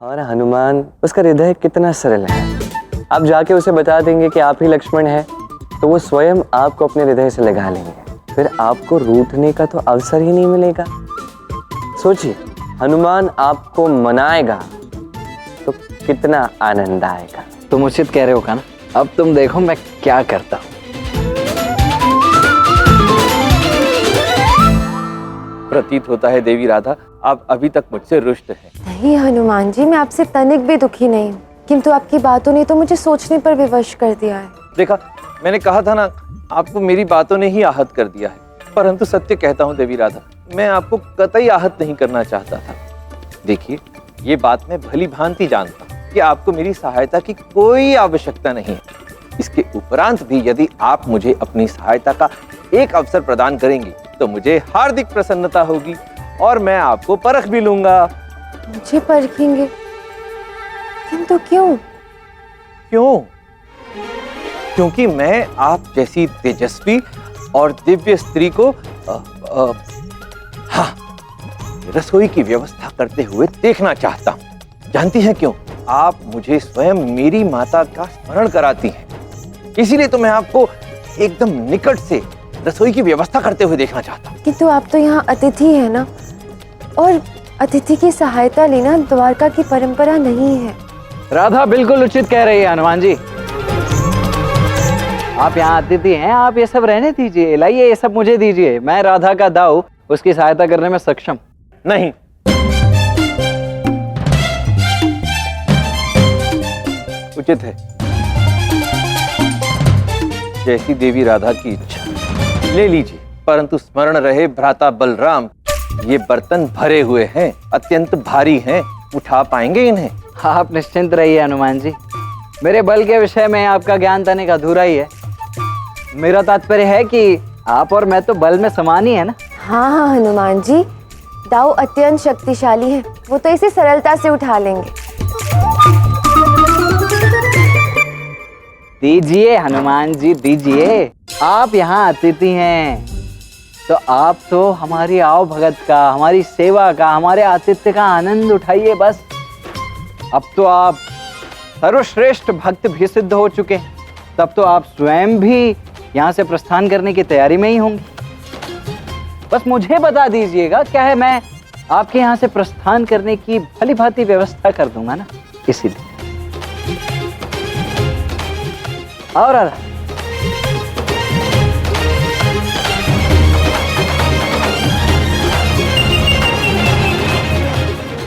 और हनुमान, उसका हृदय कितना सरल है। आप जाके उसे बता देंगे कि आप ही लक्ष्मण हैं, तो वो स्वयं आपको अपने हृदय से लगा लेंगे। फिर आपको रूठने का तो अवसर ही नहीं मिलेगा। सोचिए, हनुमान आपको मनाएगा तो कितना आनंद आएगा। तुम उचित कह रहे हो कान्हा, अब तुम देखो मैं क्या करता हूँ। प्रतीत होता है देवी राधा, आप अभी तक मुझसे रुष्ट हैं। नहीं हनुमान जी, मैं आपसे तनिक भी दुखी नहीं हूँ, किंतु आपकी बातों ने तो मुझे सोचने पर विवश कर दिया है। देखा, मैंने कहा था ना, आपको मेरी बातों ने ही आहत कर दिया है। परंतु सत्य कहता हूँ देवी राधा, मैं आपको कतई आहत नहीं करना चाहता था। देखिए, ये बात मैं भली भांति जानता हूँ कि आपको मेरी सहायता की कोई आवश्यकता नहीं है। इसके उपरांत भी यदि आप मुझे अपनी सहायता का एक अवसर प्रदान करेंगे तो मुझे हार्दिक प्रसन्नता होगी और मैं आपको परख भी लूंगा। मुझे परखेंगे? किंतु क्यों? क्यों? क्योंकि मैं आप जैसी तेजस्वी और दिव्य स्त्री को रसोई की व्यवस्था करते हुए देखना चाहता हूँ। जानती हैं क्यों? आप मुझे स्वयं मेरी माता का स्मरण कराती हैं, इसीलिए तो मैं आपको एकदम निकट से रसोई की व्यवस्था करते हुए देखना चाहता हूँ। किंतु आप तो यहाँ अतिथि है ना, और अतिथि की सहायता लेना द्वारका की परंपरा नहीं है। राधा बिल्कुल उचित कह रही है हनुमान जी। आप यहाँ अतिथि हैं, आप ये सब रहने दीजिए, लाइए ये सब मुझे दीजिए। मैं राधा का दाऊ उसकी सहायता करने में सक्षम। नहीं, उचित है। जैसी देवी राधा की इच्छा, ले लीजिए। परंतु स्मरण रहे भ्राता बलराम, ये बर्तन भरे हुए हैं, अत्यंत भारी हैं, उठा पाएंगे इन्हें? आप निश्चिंत रहिए हनुमान जी, मेरे बल के विषय में आपका ज्ञान तनिक अधूरा ही है। मेरा तात्पर्य है कि आप और मैं तो बल में समान ही है ना। हाँ हनुमान जी, दाऊ अत्यंत शक्तिशाली है, वो तो इसे सरलता से उठा लेंगे। दीजिए हनुमान जी, दीजिए। आप यहाँ अतिथि हैं तो आप तो हमारी आओ भगत का, हमारी सेवा का, हमारे आतिथ्य का आनंद उठाइए बस। अब तो आप सर्वश्रेष्ठ भक्त भी सिद्ध हो चुके हैं, तब तो आप स्वयं भी यहाँ से प्रस्थान करने की तैयारी में ही होंगे। बस मुझे बता दीजिएगा क्या है, मैं आपके यहाँ से प्रस्थान करने की भली भांति व्यवस्था कर दूंगा ना। इसीलिए और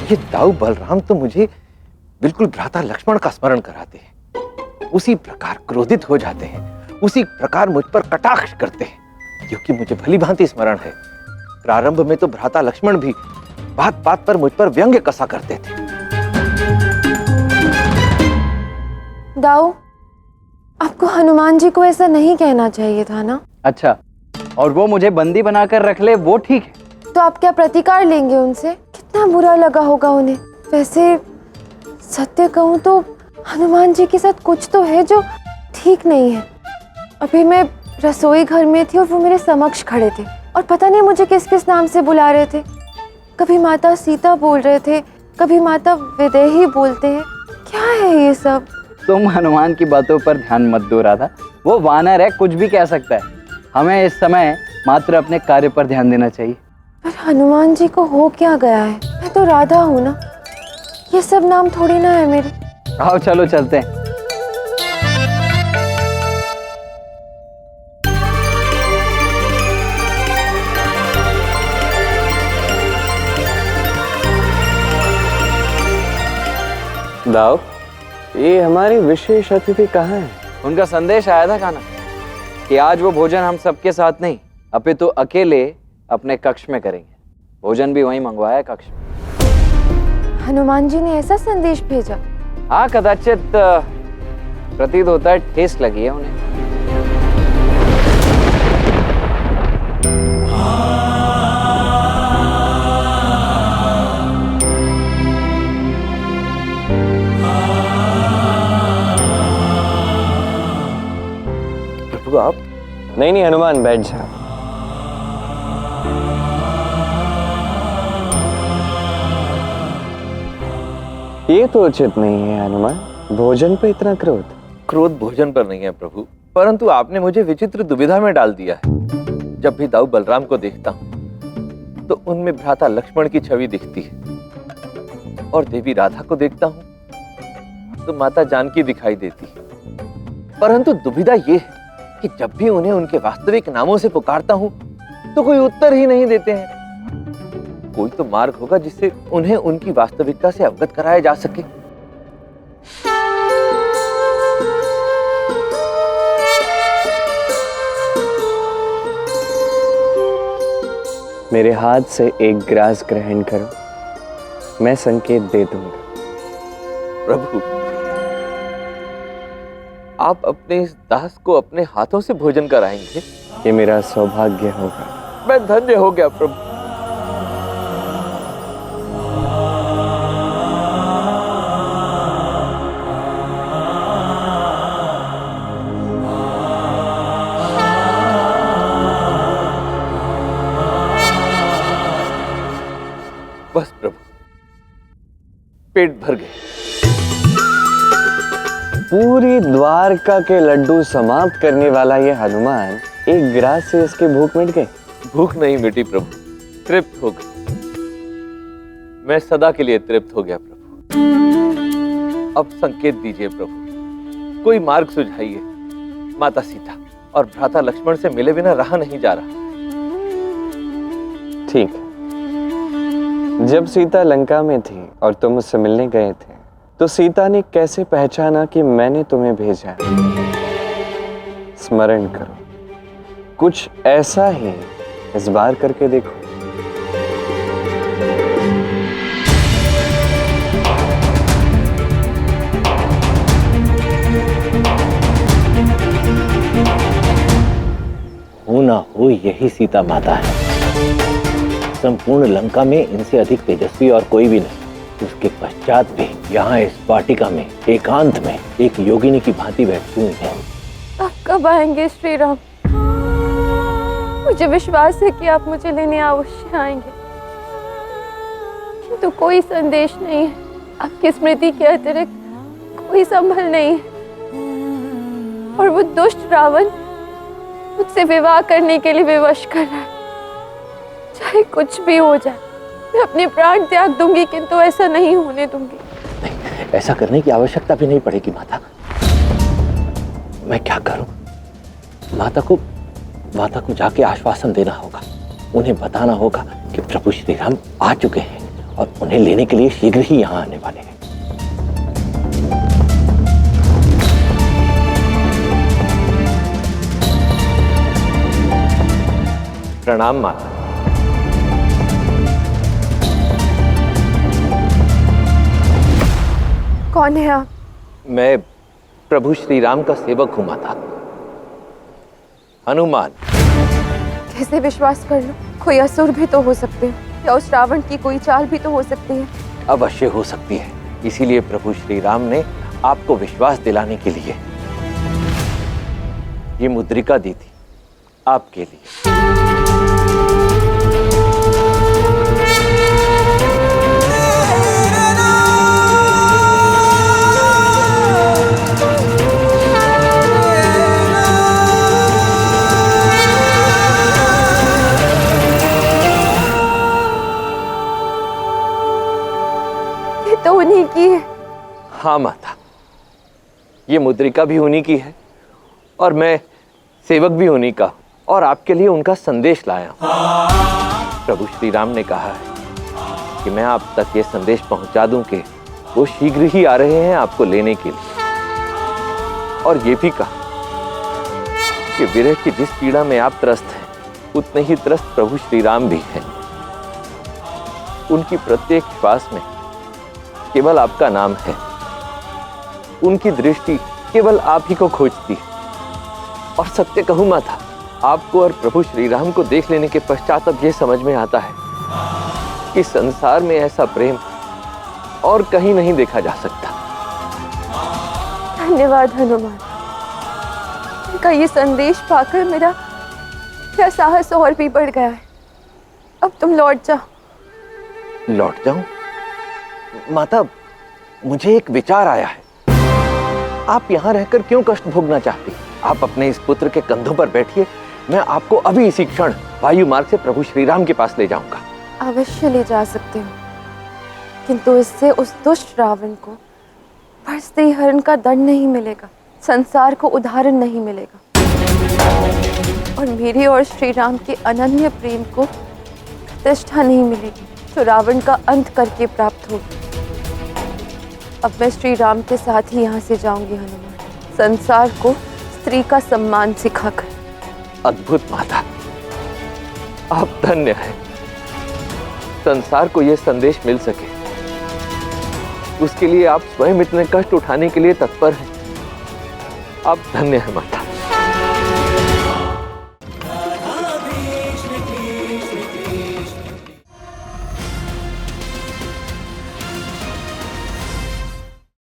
ये दाऊ बलराम तो मुझे बिल्कुल भ्राता लक्ष्मण का स्मरण कराते हैं। उसी प्रकार क्रोधित हो जाते हैं, उसी प्रकार मुझ पर कटाक्ष करते हैं, क्योंकि मुझे भली भांति स्मरण है, प्रारंभ में तो भ्राता लक्ष्मण भी बात बात पर मुझ पर व्यंग्य कसा करते थे। दाऊ, आपको हनुमान जी को ऐसा नहीं कहना चाहिए था ना। अच्छा, और वो मुझे बंदी बनाकर रख ले वो ठीक है, तो आप क्या प्रतिकार लेंगे उनसे? कितना बुरा लगा होगा उन्हें। वैसे सत्य कहूँ तो हनुमान जी के साथ कुछ तो है जो ठीक नहीं है। अभी मैं रसोई घर में थी और वो मेरे समक्ष खड़े थे और पता नहीं मुझे किस किस नाम से बुला रहे थे। कभी माता सीता बोल रहे थे, कभी माता विदेही बोलते हैं। क्या है ये सब? तुम हनुमान की बातों पर ध्यान मत दो राधा, वो वानर है, कुछ भी कह सकता है। हमें इस समय मात्र अपने कार्य पर ध्यान देना चाहिए। पर हनुमान जी को हो क्या गया है? मैं तो राधा हूँ ना, ये सब नाम थोड़ी ना है मेरे। आओ चलो चलते हैं। दाऊ, ये हमारी विशेष अतिथि कहाँ है? उनका संदेश आया था कान्हा कि आज वो भोजन हम सबके साथ नहीं अपितु अकेले अपने कक्ष में करेंगे। भोजन भी वहीं मंगवाया कक्ष में। हनुमान जी ने ऐसा संदेश भेजा? हाँ, कदाचित प्रतीत होता है ठेस लगी है उन्हें। प्रभु आप? नहीं हनुमान, बैठ जा। ये तो उचित नहीं है हनुमान, भोजन पे इतना क्रोध। क्रोध भोजन पर नहीं है प्रभु, परंतु आपने मुझे विचित्र दुविधा में डाल दिया है। जब भी दाऊ बलराम को देखता हूँ तो उनमें भ्राता लक्ष्मण की छवि दिखती है, और देवी राधा को देखता हूँ तो माता जानकी दिखाई देती है। परंतु दुविधा ये है कि जब भी उन्हें उनके वास्तविक नामों से पुकारता हूँ तो कोई उत्तर ही नहीं देते हैं। कोई तो मार्ग होगा जिससे उन्हें उनकी वास्तविकता से अवगत कराया जा सके। मेरे हाथ से एक ग्रास ग्रहण करो, मैं संकेत दे दूंगा। प्रभु, आप अपने इस दास को अपने हाथों से भोजन कराएंगे? ये मेरा सौभाग्य होगा। मैं धन्य हो गया प्रभु। बस प्रभु, पेट भर गए। पूरी द्वारका के लड्डू समाप्त करने वाला ये हनुमान एक ग्रास से इसकी भूख मिट गई। भूख नहीं मिटी प्रभु, तृप्त हो गई। मैं सदा के लिए तृप्त हो गया प्रभु। अब संकेत दीजिए प्रभु, कोई मार्ग सुझाइए। माता सीता और भ्राता लक्ष्मण से मिले बिना रहा नहीं जा रहा। ठीक है, जब सीता लंका में थी और तुम उससे मिलने गए थे तो सीता ने कैसे पहचाना कि मैंने तुम्हें भेजा है? स्मरण करो, कुछ ऐसा ही इस बार करके देखो। हो ना हो यही सीता माता है। संपूर्ण लंका में इनसे अधिक तेजस्वी और कोई भी नहीं। उसके पश्चात भी यहाँ इस वाटिका में एकांत में एक योगिनी की भांति बैठी हुई है। आप कब आएंगे श्री राम? मुझे विश्वास है कि आप मुझे लेने अवश्य आएंगे, किंतु कोई संदेश नहीं है। आपकी स्मृति के अतिरिक्त कोई संभल नहीं है, और वो दुष्ट रावण मुझसे विवाह करने के लिए विवश कर रहा है। चाहे कुछ भी हो जाए, मैं अपने प्राण त्याग दूंगी, किंतु ऐसा नहीं होने दूंगी। नहीं, ऐसा करने की आवश्यकता भी नहीं पड़ेगी माता। मैं क्या करूं? माता को जाके आश्वासन देना होगा। उन्हें बताना होगा कि प्रभु श्री राम आ चुके हैं और उन्हें लेने के लिए शीघ्र ही यहाँ आने वाले हैं। प्रणाम माता। कौन है आप? मैं प्रभु श्री राम का सेवक हूं माता, हनुमान। कैसे विश्वास कर लो? कोई असुर भी तो हो सकते हैं, या उस रावण की कोई चाल भी तो हो सकती है। अवश्य हो सकती है, इसीलिए प्रभु श्री राम ने आपको विश्वास दिलाने के लिए ये मुद्रिका दी थी आपके लिए। तो उन्हीं की है। हाँ माता, ये मुद्रिका भी उन्हीं की है और मैं सेवक भी उन्हीं का, और आपके लिए उनका संदेश लाया हूं। प्रभु श्री राम ने कहा है कि मैं आप तक ये संदेश पहुंचा दूं कि वो शीघ्र ही आ रहे हैं आपको लेने के लिए, और ये भी कहा कि विरह की जिस पीड़ा में आप त्रस्त हैं, उतने ही त्रस्त प्रभु श्री राम भी हैं। उनकी प्रत्येक श्वास में केवल आपका नाम है, उनकी दृष्टि केवल आप ही को खोजती है। और सत्य कहूं माता, आपको और प्रभु श्री राम को देख लेने के पश्चात अब यह समझ में आता है कि संसार में ऐसा प्रेम और कहीं नहीं देखा जा सकता। धन्यवाद हनुमान, इनका ये संदेश पाकर मेरा साहस और भी बढ़ गया है। अब तुम लौट जाओ। लौट जाऊं? माता, मुझे एक विचार आया है। आप यहाँ रहकर क्यों कष्ट भोगना चाहती? आप अपने इस पुत्र के कंधों पर बैठिए, मैं आपको अभी इसी क्षण वायु मार्ग से प्रभु श्री राम के पास ले जाऊंगा। अवश्य ले जा सकते हो, किंतु इससे उस दुष्ट रावण को पर स्त्री हरण का दंड नहीं मिलेगा, संसार को उदाहरण नहीं मिलेगा, और मेरे और श्री राम के अनन्य प्रेम को प्रतिष्ठा नहीं मिलेगी जो रावण का अंत करके प्राप्त होगी। अब मैं श्री राम के साथ ही यहाँ से जाऊंगी हनुमान, संसार को स्त्री का सम्मान सिखाकर। अद्भुत माता, आप धन्य हैं। संसार को यह संदेश मिल सके उसके लिए आप स्वयं इतने कष्ट उठाने के लिए तत्पर हैं। आप धन्य हैं माता।